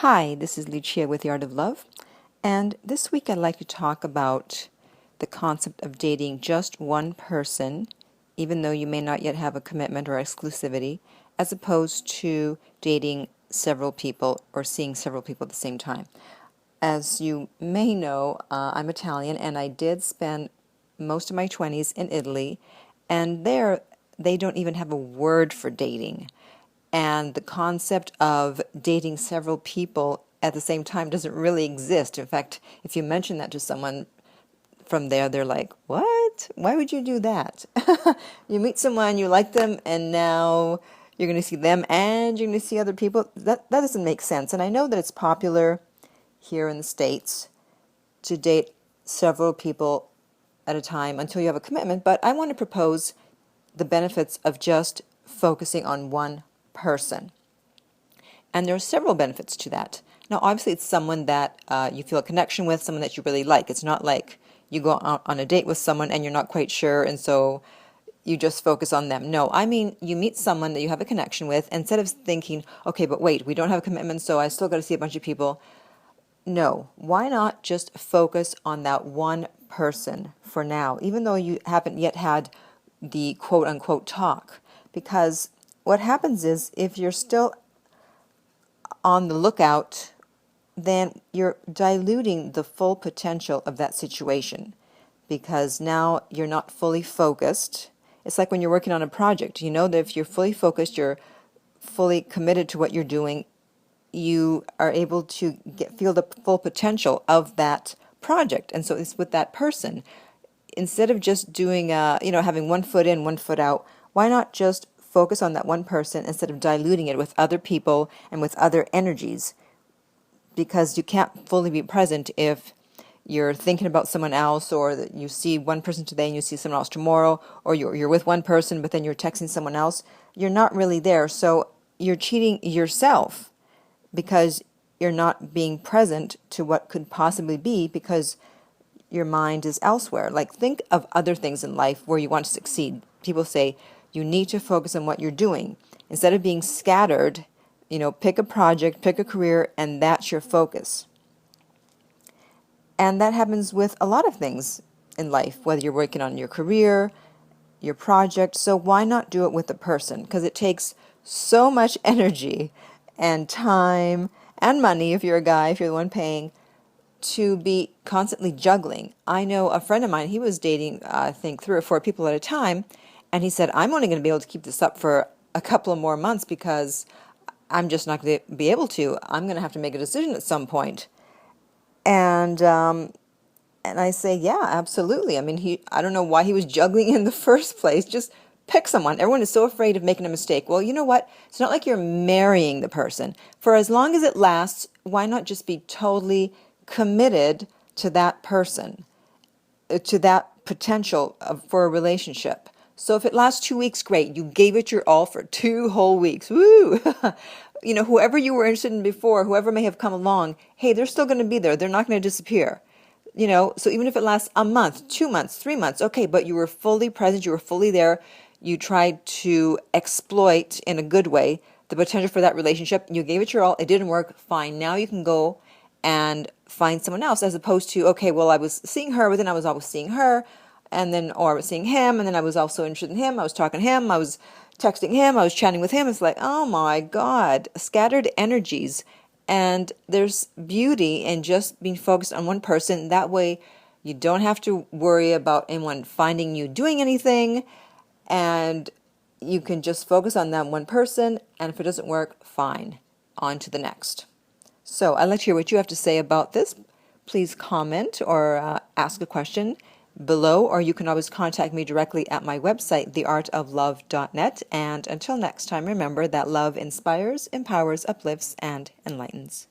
Hi, this is Lucia with The Art of Love, and this week I'd like to talk about the concept of dating just one person, even though you may not yet have a commitment or exclusivity, as opposed to dating several people or seeing several people at the same time. As you may know, I'm Italian, and I did spend most of my 20s in Italy, and there they don't even have a word for dating. And the concept of dating several people at the same time doesn't really exist. In fact, if you mention that to someone from there, they're like, what? Why would you do that? You meet someone, you like them, and now you're going to see them and you're going to see other people. That doesn't make sense. And I know that it's popular here in the States to date several people at a time until you have a commitment, but I want to propose the benefits of just focusing on one person. And there are several benefits to that. Now, obviously, it's someone that you feel a connection with, someone that you really like. It's not like you go out on a date with someone and you're not quite sure, and so you just focus on them. No, I mean, you meet someone that you have a connection with, instead of thinking, okay, but wait, we don't have a commitment, so I still got to see a bunch of people. No, why not just focus on that one person for now, even though you haven't yet had the quote-unquote talk? Because what happens is, if you're still on the lookout, then you're diluting the full potential of that situation, because now you're not fully focused. It's like when you're working on a project. You know that if you're fully focused, you're fully committed to what you're doing, you are able to feel the full potential of that project. And so it's with that person. Instead of just doing, having one foot in, one foot out, why not just focus on that one person instead of diluting it with other people and with other energies? Because you can't fully be present if you're thinking about someone else, or that you see one person today and you see someone else tomorrow, or you're with one person but then you're texting someone else. You're not really there. So you're cheating yourself, because you're not being present to what could possibly be, because your mind is elsewhere. Like, think of other things in life where you want to succeed. People say you need to focus on what you're doing. Instead of being scattered, pick a project, pick a career, and that's your focus. And that happens with a lot of things in life, whether you're working on your career, your project. So why not do it with a person? Because it takes so much energy and time and money, if you're a guy, if you're the one paying, to be constantly juggling. I know a friend of mine, he was dating, I think, 3 or 4 people at a time, and he said, I'm only going to be able to keep this up for a couple of more months, because I'm just not going to be able to. I'm going to have to make a decision at some point. And I say, yeah, absolutely. I mean, I don't know why he was juggling in the first place. Just pick someone. Everyone is so afraid of making a mistake. Well, you know what? It's not like you're marrying the person. For as long as it lasts, why not just be totally committed to that person, to that potential for a relationship? So if it lasts 2 weeks, great. You gave it your all for 2 whole weeks. Woo! Whoever you were interested in before, whoever may have come along, hey, they're still going to be there. They're not going to disappear. So even if it lasts a month, 2 months, 3 months, okay, but you were fully present, you were fully there. You tried to exploit, in a good way, the potential for that relationship. You gave it your all. It didn't work. Fine. Now you can go and find someone else, as opposed to, okay, well, I was seeing her, but then I was always seeing her, or I was seeing him, and then I was also interested in him. I was talking to him. I was texting him. I was chatting with him. It's like, oh my God, scattered energies. And there's beauty in just being focused on one person. That way you don't have to worry about anyone finding you doing anything, and you can just focus on that one person, and if it doesn't work, fine, on to the next. So I'd like to hear what you have to say about this. Please comment or ask a question below, or you can always contact me directly at my website, theartoflove.net. And until next time, remember that love inspires, empowers, uplifts, and enlightens.